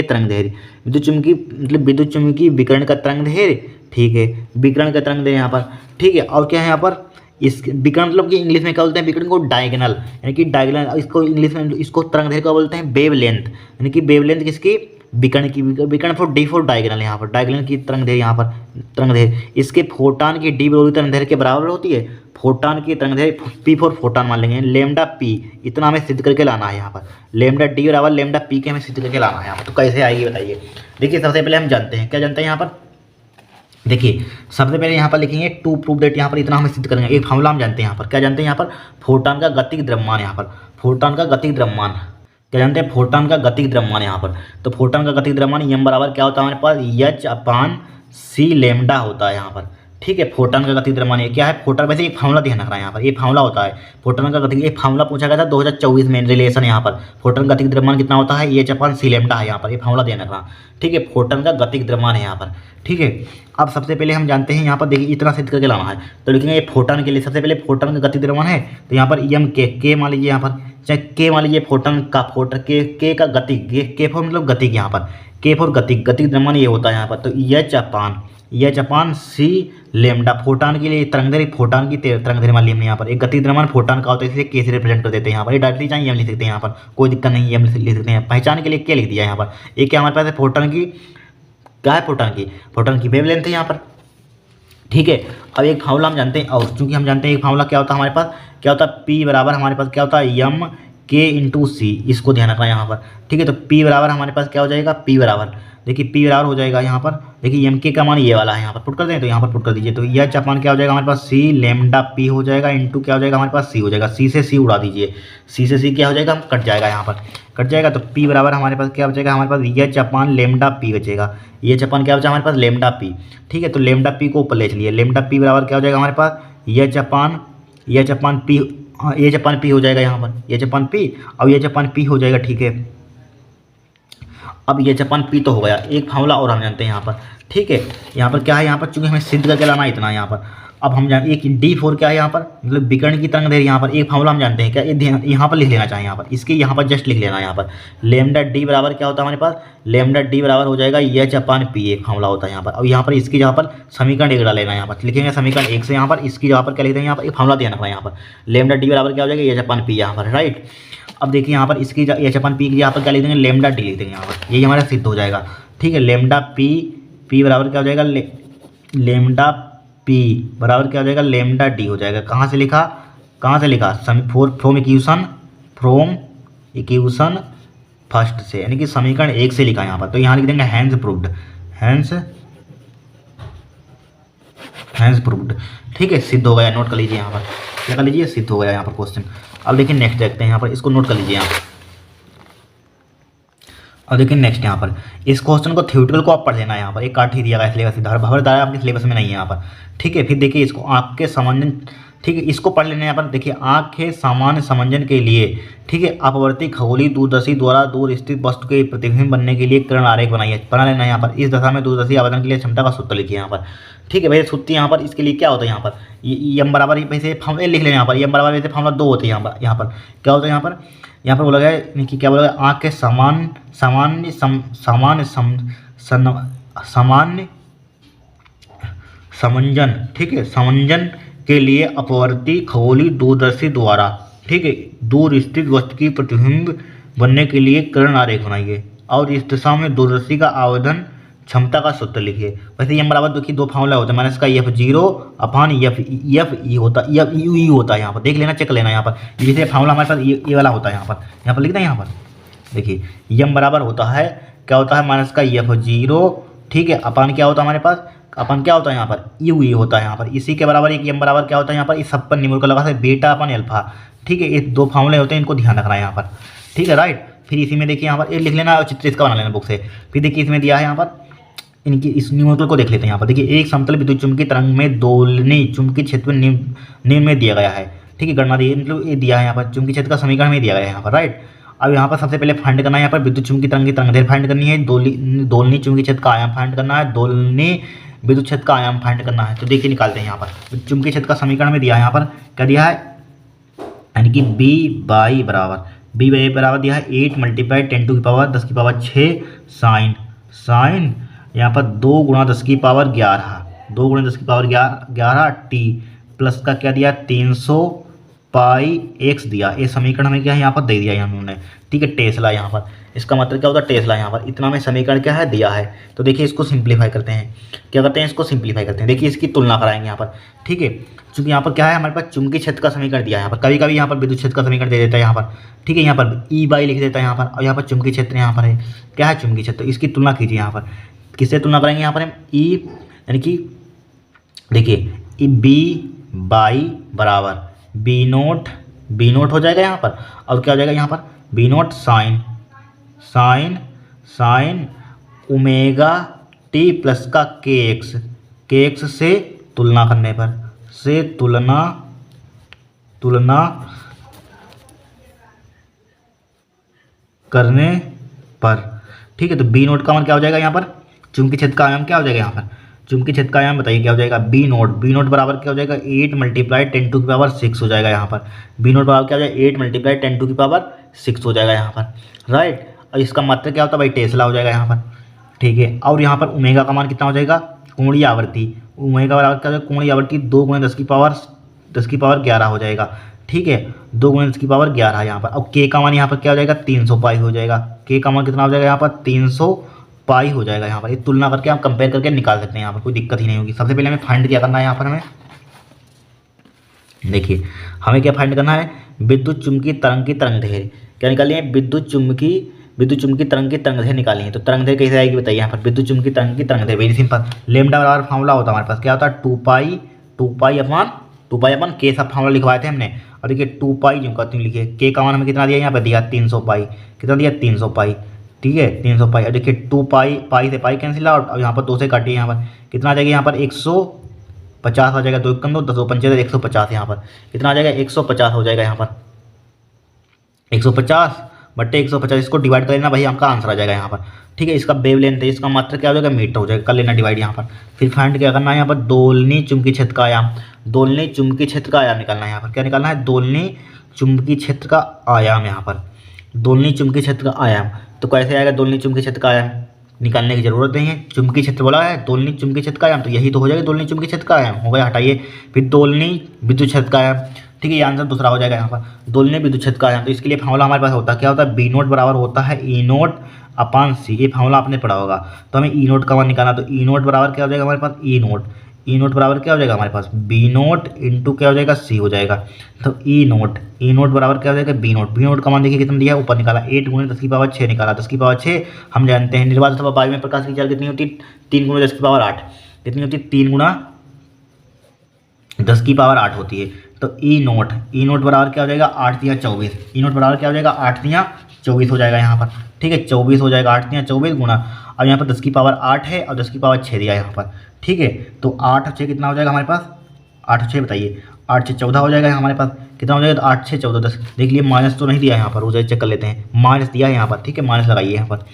तरंगदैर्घ्य, विद्युत चुम्बकीय मतलब विद्युत चुम्बकीय विकिरण का तरंगदैर्घ्य, ठीक है, विकिरण का तरंगदैर्घ्य यहाँ पर, ठीक है। और क्या है यहाँ पर इस विकिरण मतलब कि इंग्लिश में क्या बोलते हैं विकिरण को डायगोनल, यानी कि डायगोनल, इसको इंग्लिश में इसको तरंगदैर्घ्य का बोलते हैं वेव लेंथ, यानी कि वेव लेंथ किसकी विकिरण की, विकिरण फॉर डी फॉर डायगोनल, यहाँ पर डायगोनल की तरंगदैर्घ्य, यहाँ पर तरंगदैर्घ्य इसके फोटॉन की डी ब्रोगली तरंगदैर्घ्य के बराबर होती है, फोटॉन की तरंगदैर्घ्य पी फॉर फोटॉन मान लेंगे, लेमडा पी इतना हमें सिद्ध करके लाना है यहाँ पर, लेमडा डी बराबर लेमडा पी के हमें सिद्ध करके लाना है यहाँ पर। तो कैसे आएगी बताइए, देखिए सबसे पहले हम जानते हैं, क्या जानते हैं यहाँ पर, देखिए सबसे पहले यहाँ पर लिखेंगे टू प्रूफ डेट, यहाँ पर इतना हमें सिद्ध करेंगे, एक फार्मूला हम जानते हैं यहाँ पर, क्या जानते हैं यहाँ पर फोटॉन का गतिज द्रव्यमान, यहाँ पर फोटॉन का गतिज द्रव्यमान, क्या जानते हैं फोटॉन का गतिज द्रव्यमान यहाँ पर, तो फोटॉन का गतिज द्रव्यमान एम बराबर क्या होता है हमारे पास H/c लेमडा होता है यहाँ पर, ठीक है। फोटॉन का गतिज द्रव्यमान ये क्या है, फोटॉन वैसे एक फार्मूला ध्यान रखना है यहाँ पर, ये फार्मूला होता है फोटॉन का गतिज, एक फार्मूला पूछा गया था 2024 में रिलेशन, यहाँ पर फोटॉन का गतिज द्रव्यमान कितना होता है H/c लेमडा है यहाँ पर, ये फार्मूला ध्यान रखना, ठीक है। फोटॉन का गतिज द्रव्यमान है यहाँ पर, ठीक है। अब सबसे पहले हम जानते हैं यहाँ पर देखिए इतना सिद्ध करके लाना है, तो लिखेंगे ये फोटॉन के लिए सबसे पहले फोटॉन का गतिज द्रव्यमान है, तो यहाँ पर एम के मान लीजिए, यहाँ पर चाहे के मान लीजिए, फोटॉन का के का गति, के फॉर मतलब गति, यहाँ पर के फॉर गतिज द्रव्यमान ये होता है यहाँ पर, तो H/c लेमडा फोटॉन के लिए तरंगदैर्घ्य, फोटॉन की तरंगदैर्घ्य मान लिया यहाँ पर, एक गतिज द्रव्यमान फोटॉन का होता है, इसे के से रिप्रेजेंट कर देते हैं यहाँ पर, ये डायरेक्टली चाहिए एम लिख सकते हैं यहाँ पर, कोई दिक्कत नहीं, एम लिख सकते हैं, पहचान के लिए क्या लिख दिया यहाँ पर, एक क्या हमारे पास है फोटॉन की, क्या है फोटॉन की वेवलेंथ है यहाँ पर, ठीक है। अब एक फार्मूला हम जानते हैं, और चूंकि हम जानते हैं एक फार्मूला क्या होता है हमारे पास, क्या होता है P बराबर हमारे पास क्या होता है एम के इंटू सी, इसको ध्यान रखना है यहाँ पर, ठीक है। तो P बराबर हमारे पास क्या हो जाएगा, P बराबर देखिए P बराबर हो जाएगा यहाँ पर, देखिए एम के का मान ये वाला है, यहाँ पर पुट कर दें, तो यहाँ पर पुट कर दीजिए, तो यह चापान क्या हो जाएगा हमारे पास सी लेमडा पी हो जाएगा, इंटू क्या हो जाएगा हमारे पास सी हो जाएगा, सी से सी उड़ा दीजिए, सी से सी क्या हो जाएगा कट जाएगा, यहाँ पर कट जाएगा, तो P बराबर हमारे पास क्या बचेगा हमारे पास यह चापान लेमडा पी बचेगा, ये चापान क्या बचा हमारे पास लेमडा पी, ठीक है। तो लेमडा पी को ऊपर ले चलिए, लेमडा पी बराबर क्या हो जाएगा हमारे पास यह चापान पी, ये जापान पी हो जाएगा यहाँ पर, ये जापान पी और ये जापान पी हो जाएगा, ठीक है। अब ये चपान पी तो हो गया, एक फार्मूला और हम जानते हैं यहाँ पर, ठीक है। यहाँ पर क्या है, यहाँ पर चूंकि हमें सिद्ध करके लाना है इतना यहाँ पर। अब हम जान एक D4 क्या है यहाँ पर, मतलब विकर्ण की तरंग दैर्घ्य। यहाँ पर एक फार्मूला हम जानते हैं क्या, ये यहाँ पर लिख लेना चाहिए, यहाँ पर इसके यहाँ पर जस्ट लिख लेना। यहाँ पर लेमडा डी बराबर क्या होता है हमारे पास, लेमडा डी बराबर हो जाएगा एच अपान पी, एक फार्मूला होता है यहाँ पर। अब यहाँ पर इसकी जगह पर समीकरण 1 डाल लेना, यहाँ पर लिखेंगे समीकरण 1 से, यहाँ पर इसकी जगह पर क्या लिख देंगे, यहाँ पर एक फार्मूला दिया रखना है यहाँ पर, लेमडा डी बराबर क्या हो जाएगा एच अपान पी यहाँ पर, राइट। अब देखिए यहाँ पर इसकी एच अपान पी की यहाँ पर क्या लिख देंगे, लेमडा डी लिख देंगे यहाँ पर, यही हमारा सिद्ध हो जाएगा, ठीक है। लेमडा पी बराबर क्या हो जाएगा, लेमडा पी बराबर क्या हो जाएगा, लेमडा डी हो जाएगा। कहाँ से लिखा, फ्रॉम इक्वेशन फर्स्ट से, यानी कि समीकरण 1 से लिखा यहाँ पर। तो यहाँ लिख देंगे हैंस प्रूव्ड, ठीक है, सिद्ध हो गया। नोट कर लीजिए यहाँ पर, क्या कर लीजिए, सिद्ध हो गया यहाँ पर क्वेश्चन। अब देखिए नेक्स्ट देखते हैं यहाँ पर, इसको नोट कर लीजिए यहाँ पर। अब देखिए नेक्स्ट यहाँ पर, इस क्वेश्चन को थ्योरेटिकल को आप पढ़ लेना है यहाँ पर, एक काट ही दिया गया सिलेबस, भवरधारा आपके सिलेबस में नहीं है यहाँ पर, ठीक है। फिर देखिए इसको आँख के समंजन, ठीक है, इसको पढ़ लेना है यहाँ पर। देखिए आँख के सामान्य समंजन के लिए, ठीक है, अपवर्ती खगोलीय दूरदर्शी द्वारा दूर स्थित वस्तु के प्रतिबिंब बनने के लिए किरण आरेख बना लेना है यहाँ पर। इस दशा में दूरदर्शी आवेदन के लिए क्षमता का सूत्र लिखिए यहाँ पर, ठीक है। वैसे सूत्र यहाँ पर इसके लिए क्या होता है, यहाँ पर एम बराबर वैसे फार्मूला लिख लेना यहाँ पर, एम बराबर वैसे फार्मूला 2 होते हैं यहाँ पर क्या होता है, यहाँ पर बोला गया है कि क्या बोला गया, आँख के सामान्य समंजन, ठीक है, समंजन के लिए अपवर्ती खगोलीय दूरदर्शी द्वारा, ठीक है, दूर स्थित वस्तु की प्रतिबिंब बनने के लिए किरण आरेख बनाइए और इस दिशा में दूरदर्शी का आवेदन क्षमता का सूत्र लिखिए। वैसे एम बराबर देखिए 2 फार्मूला होता है, माइनस का F0 अपान एफ ई होता है, यहाँ पर देख लेना, चेक लेना यहाँ पर। जैसे फार्मूला हमारे पास ये वाला होता है, यहाँ पर लिखना है। यहाँ पर देखिए एम बराबर होता है, क्या होता है, माइनस का F0, ठीक है, अपान क्या होता है हमारे पास, अपन क्या होता है यहाँ पर यू होता है यहाँ पर। इसी के बराबर एक एम बराबर क्या होता है यहाँ पर, इस सब पर निम्न का लगा है बीटा अपन अल्फा, ठीक है। ये 2 फार्मूले होते हैं, इनको ध्यान रखना है यहाँ पर, ठीक है, राइट। फिर इसी में देखिए यहाँ पर ये लिख लेना और चित्र इसका बना लेना बुक से। फिर देखिए इसमें दिया है यहाँ पर, इनकी इस न्यूमेरिकल को देख लेते हैं यहाँ पर। देखिए एक समतल विद्युत चुम्बकीय तरंग में दोलनी चुंबकीय क्षेत्र निम्न में दिया गया है, ठीक है, गणना दी, मतलब ये दिया है यहाँ पर, चुंबकीय क्षेत्र का समीकरण में दिया गया है यहाँ पर, राइट। अब यहाँ पर सबसे पहले फाइंड करना है, यहाँ पर विद्युत चुम्बकीय तरंग की तरंगदैर्घ्य फाइंड करनी है, दोलनी चुंबकीय क्षेत्र का आयाम फाइंड करना है, दोलनी विद्युत क्षेत्र का आयाम फाइंड करना है। तो देखिए निकालते हैं यहाँ पर, चुंबकीय क्षेत्र का समीकरण में दिया है यहाँ पर, क्या दिया है, यानी कि बी बाई बराबर दिया है 8 × 10⁻⁶ साइन यहाँ पर 2 × 10⁻11 टी प्लस का क्या दिया 300 पाई एक्स दिया। ये समीकरण हमें क्या है यहाँ पर दे दिया है हमने, ठीक है, टेस्ला यहाँ पर। इसका मतलब क्या होता है, टेस्ला यहाँ पर इतना में समीकरण क्या है दिया है। तो देखिए इसको सिंप्लीफाई करते हैं, क्या करते हैं, इसको सिंप्लीफाई करते हैं। देखिए इसकी तुलना कराएंगे यहाँ पर, ठीक है, क्योंकि यहाँ पर क्या है हमारे पास चुंबकीय क्षेत्र का समीकरण दिया है यहाँ पर, कभी कभी यहाँ पर विद्युत क्षेत्र का समीकरण दे देता है यहाँ पर, ठीक है, यहाँ पर ई बाई लिख देता है यहाँ पर, और यहाँ पर चुंबकीय क्षेत्र यहाँ पर है, क्या है चुंबकीय क्षेत्र। इसकी तुलना कीजिए यहाँ पर, किससे तुलना करेंगे यहाँ पर हम, ई यानी कि देखिए बी बाई बराबर बी नोट हो जाएगा यहाँ पर, और क्या हो जाएगा यहाँ पर B note sign omega T plus का के एक्स से तुलना करने पर, से तुलना करने पर, ठीक है। तो बी नोट का मान क्या हो जाएगा यहाँ पर, चुंबकीय क्षेत्र का आयाम क्या हो जाएगा यहाँ पर, चुंबकीय क्षेत्र का आयाम बताइए क्या हो जाएगा, बी नोट बराबर क्या हो जाएगा 8 × 10⁻6 हो जाएगा यहाँ पर। बी नोट बराबर क्या हो जाएगा 8 × 10⁻6 हो जाएगा यहाँ पर, राइट। और इसका मात्रक क्या होता है भाई, टेस्ला हो जाएगा यहाँ पर, ठीक है। और यहाँ पर ओमेगा का मान कितना हो जाएगा, कोणीय आवृत्ति, ओमेगा बराबर क्या हो जाएगा, कोणीय आवृत्ति 2 × 10⁻11 हो जाएगा, ठीक है, 2 × 10⁻11 यहाँ पर। अब के का मान यहाँ पर क्या हो जाएगा 300 पाई हो जाएगा, के का मान कितना हो जाएगा यहाँ पर 300 पाई हो जाएगा यहाँ पर। ये तुलना करके आप कंपेयर करके निकाल सकते हैं, यहाँ पर कोई दिक्कत ही नहीं होगी। सबसे पहले हमें फाइंड क्या करना है यहाँ पर, हमें देखिए हमें क्या फाइंड करना है, विद्युत चुम्बकीय तरंग की तरंगदैर्घ्य क्या निकाली है, विद्युत चुम्बकीय तरंग की तरंगदैर्घ्य निकाली है। तो तरंगदैर्घ्य कैसे आएगी बताइए यहाँ पर, विद्युत चुम्बकीय तरंग की तरंगदैर्घ्य वेरी सिंपल, लेमडा बराबर फार्मूला होता है हमारे पास, क्या होता है 2 पाई अपन के सब फार्मूला लिखवाए थे हमने। और देखिए 2 पाई जो कहते हैं लिखिए, के का मान हमें कितना दिया यहाँ पर दिया 300 पाई, कितना दिया 300 पाई, ठीक है 300 पाई। और देखिए 2 पाई से पाई कैंसिल आउट, और यहाँ पर 2 से काटिए, यहाँ पर कितना आ जाएगा यहाँ पर 150 आ जाएगा, 2 × 2 10 पंचे 150, यहाँ पर कितना आ जाएगा 150 हो जाएगा यहाँ पर, 150 बट्टे 150, इसको डिवाइड कर लेना, भाई आपका आंसर आ जाएगा यहाँ पर। ठीक है, इसका वेवलेंथ है, इसका मात्रा क्या हो जाएगा, मीटर हो जाएगा, कर लेना डिवाइड यहाँ पर। फिर फाइंड क्या करना है यहाँ पर, दोलनी चुंबकीय क्षेत्र का आयाम, दोलनी चुंबकीय क्षेत्र का आयाम निकालना है यहाँ पर। क्या निकालना है, दोलनी चुंबकीय क्षेत्र का आयाम, यहाँ पर दोलनी चुंबकीय क्षेत्र का आयाम। तो कैसे आएगा दोलनी चुंबकीय क्षेत्र का आयाम, निकालने की जरूरत नहीं है, चुंबकीय क्षेत्र बोला है, दोलनी चुंबकीय क्षेत्र का आयाम, तो यही तो हो जाएगा दोलनी चुंबकीय क्षेत्र का आयाम, हो गया, हटाइए। फिर दोलनी विद्युत क्षेत्र का आयाम, ठीक है, ये आंसर दूसरा हो जाएगा यहाँ पर, दोलनी विद्युत क्षेत्र का आयाम। तो इसके लिए फार्मूला हमारे पास होता है, क्या होता है, बी नोट बराबर होता है ई नोट अपान सी, ये फार्मूला आपने पढ़ा होगा। तो हमें ई नोट का मान निकालना, तो ई नोट बराबर क्या हो जाएगा हमारे पास, ई नोट, ई नोट बराबर क्या हो जाएगा हमारे पास, बी नोट इंटू क्या हो जाएगा, सी हो जाएगा। तो ई नोट बराबर क्या हो जाएगा, बी नोट का मान देखिए कितना दिया है, ऊपर निकाला 8 गुणे 10 की पावर 6 निकाला, 10 की पावर 6 हम जानते हैं निर्वात अथवा वायु में प्रकाश की चाल कितनी होती है, 3 गुणे 10 की पावर 8, कितनी होती है, 3 गुणा 10 की पावर 8 होती है। तो ई नोट बराबर क्या हो जाएगा, 8 तिया 24, ई नोट बराबर क्या हो जाएगा, 8 तिया 24 हो जाएगा यहाँ पर। ठीक है, 24 हो जाएगा, 8 तिया 24 गुणा, अब यहाँ पर 10 की पावर 8 है और 10 की पावर 6 दिया यहाँ पर। ठीक है, तो 8 और 6 कितना हो जाएगा हमारे पास, 8 और 6 बताइए, 8 6 14 हो जाएगा हमारे पास, कितना हो जाएगा, तो 8 6 14 10, देख लिए माइनस तो नहीं दिया यहाँ पर, वो चेक कर लेते हैं, माइनस दिया है यहाँ पर। ठीक है, माइनस लगाइए यहाँ पर,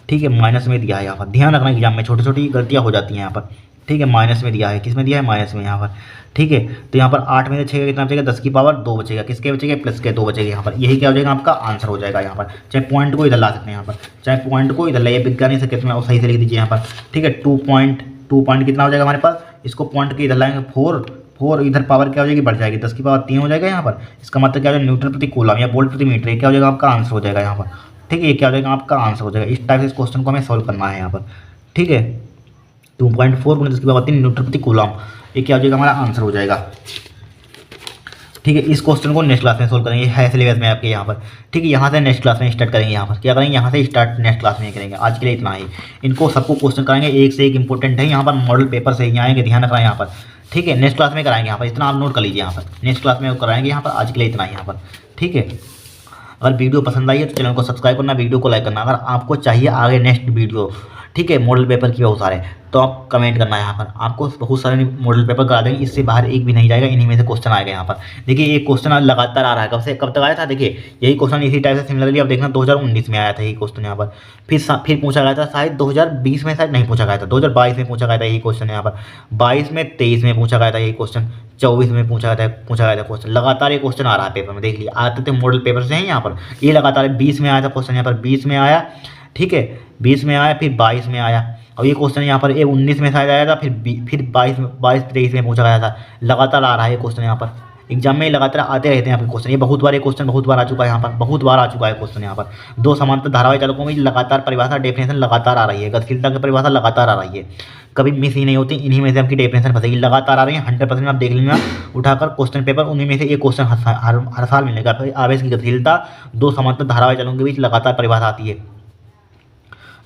ठीक है, माइनस में दिया है यहाँ पर, ध्यान रखना एग्जाम में छोटी छोटी गलतियाँ हो जाती हैं यहाँ पर। ठीक है, माइनस में दिया है, किस में दिया है, माइनस में यहाँ पर। ठीक है, तो यहाँ पर 8 में से 6 का कितना बचेगा, 10 की पावर 2 बचेगा, किसके बचेगा, प्लस के 2 बचेगा यहाँ पर। यही क्या हो जाएगा आपका आंसर हो जाएगा यहाँ पर। चाहे पॉइंट को इधर ला सकते हैं यहाँ पर, चाहे पॉइंट को इधर लाइए, विज्ञान से कितना और सही से लिख दीजिए यहाँ पर। ठीक है, 2 पॉइंट कितना हो जाएगा हमारे पास, इसको पॉइंट के इधर लाएंगे 4 इधर पावर क्या हो जाएगी, बढ़ जाएगी, 10 की पावर 3 हो जाएगा यहाँ पर। इसका मतलब क्या हो जाएगा, न्यूटन प्रति कूलम या वोल्ट प्रति मीटर, क्या हो जाएगा आपका आंसर हो जाएगा यहाँ पर। ठीक है, ये क्या हो जाएगा आपका आंसर हो जाएगा। इस टाइप से इस क्वेश्चन को हमें सॉल्व करना है यहाँ पर। ठीक है, 2.4 गुणे 10 की पावर 3 न्यूटन प्रति कूलम, ये क्या हो जाएगा हमारा आंसर हो जाएगा। ठीक है, इस क्वेश्चन को नेक्स्ट क्लास में सोल्व करेंगे, है सिलेबस में आपके यहाँ पर। ठीक है, यहाँ से नेक्स्ट क्लास में स्टार्ट करेंगे, यहाँ पर क्या करेंगे, यहाँ से स्टार्ट नेक्स्ट क्लास में करेंगे। आज के लिए इतना ही, इनको सबको क्वेश्चन कराएंगे, एक से एक इंपॉर्टेंट है यहाँ पर, मॉडल पेपर से ही आएंगे, ध्यान रखना यहाँ पर। ठीक है, नेक्स्ट क्लास में कराएंगे यहाँ पर, इतना आप नोट कर लीजिए यहाँ पर, नेक्स्ट क्लास में कराएंगे यहाँ पर। आज के लिए इतना ही यहाँ पर। ठीक है, अगर वीडियो पसंद आई है तो चैनल को सब्सक्राइब करना, वीडियो को लाइक करना। अगर आपको चाहिए आगे नेक्स्ट वीडियो, ठीक है, मॉडल पेपर की बहुत सारे, तो आप कमेंट करना यहाँ पर, आपको बहुत सारे मॉडल पेपर करा देंगे, इससे बाहर एक भी नहीं जाएगा, इन्हीं में से क्वेश्चन आएगा यहाँ पर। देखिए ये क्वेश्चन लगातार आ रहा है, कब तक आया था, देखिए यही क्वेश्चन इसी टाइप से सिमिलरली आप देखना 2019 में आया था यही क्वेश्चन यहाँ पर, फिर पूछा गया था शायद 2020 में, शायद नहीं पूछा गया था, 2022 में पूछा गया था यही क्वेश्चन यहाँ पर, 22 में, 23 में पूछा गया था यही क्वेश्चन, 24 में पूछा गया था क्वेश्चन। लगातार ये क्वेश्चन आ रहा है पेपर में, देख लिया, आते थे मॉडल पेपर से हैं यहाँ पर, ये लगातार 20 में आया था क्वेश्चन यहाँ पर, 20 में आया, ठीक है, 20 में आया, फिर 22 में आया, और ये क्वेश्चन यहाँ पर 19 में शायद आया था, फिर 22-23 में पूछा गया था। लगातार आ रहा है ये क्वेश्चन यहाँ पर, एग्जाम में लगातार आते रहते हैं यहाँ पर क्वेश्चन। ये बहुत बार ये क्वेश्चन बहुत बार आ चुका है यहाँ पर, बहुत बार आ चुका है क्वेश्चन यहाँ पर। दो समांतर धारावाही चालकों में लगातार परिभाषा डेफिनेशन लगातार आ रही है, गतिशीलता की परिभाषा लगातार आ रही है, कभी मिस ही नहीं होती, इन्हीं में से आपकी डेफिनेशन फंसेगी, लगातार आ रही है 100%। आप देख लेना उठाकर क्वेश्चन पेपर, उन्हीं में से एक क्वेश्चन हर साल मिलेगा। आवेश की गतिशीलता, दो समांतर धारावाही चालकों के बीच लगातार परिभाषा आती है।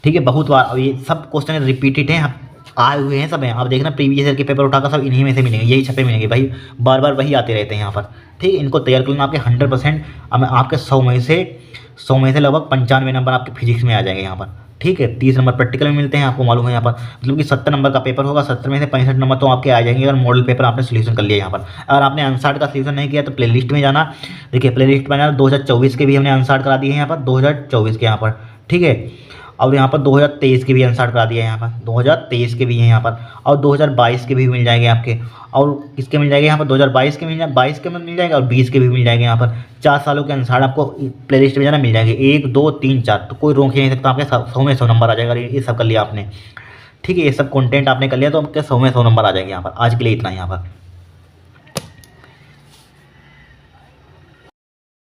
ठीक है, बहुत बार, अब ये सब क्वेश्चन रिपीटेड हैं, आए हुए हैं सब हैं, आप देखना प्रीवियस ईयर के पेपर उठाकर सब इन्हीं में से मिलेंगे, यही छपे मिलेंगे भाई, बार बार वही आते रहते हैं यहाँ पर। ठीक है, इनको तैयार कर लेना, आपके 100%, आपके 100 में से लगभग 95 नंबर आपके फिजिक्स में आ जाएंगे यहाँ पर। ठीक है, 30 नंबर प्रैक्टिकल में मिलते हैं, आपको मालूम है यहाँ पर, मतलब कि 70 नंबर का पेपर होगा, 70 में से 65 नंबर तो आपके आ जाएंगे अगर मॉडल पेपर आपने सोल्यूशन कर लिया यहाँ पर। अगर आपने अनसार्ट का सोल्यूशन नहीं किया तो प्लेलिस्ट में जाना, देखिए प्लेलिस्ट में जाना, 2024 के भी हमने अनसार्ट करा दिए हैं यहाँ पर, 2024 के यहाँ पर। ठीक है, और यहाँ पर 2023 के भी अनसार्ट करा दिया है यहाँ पर, 2023 के भी हैं यहाँ पर, और 2022 के भी मिल जाएंगे आपके, और किसके मिल जाएंगे यहाँ पर, 2022 के मिल जाएंगे, 22 के मिल जाएंगे, और 20 के भी मिल जाएंगे यहाँ पर। 4 सालों के अनुसार आपको प्लेलिस्ट में जाना मिल जाएंगे, 1 2 3 4, तो कोई रोक ही नहीं सकता, आपके 100 में 100 नंबर आ जाएगा। ये सब कर लिया आपने, ठीक है, ये सब कंटेंट आपने कर लिया तो आपके 100 में 100 नंबर आ जाएंगे यहाँ पर। आज के लिए इतना ही यहाँ पर।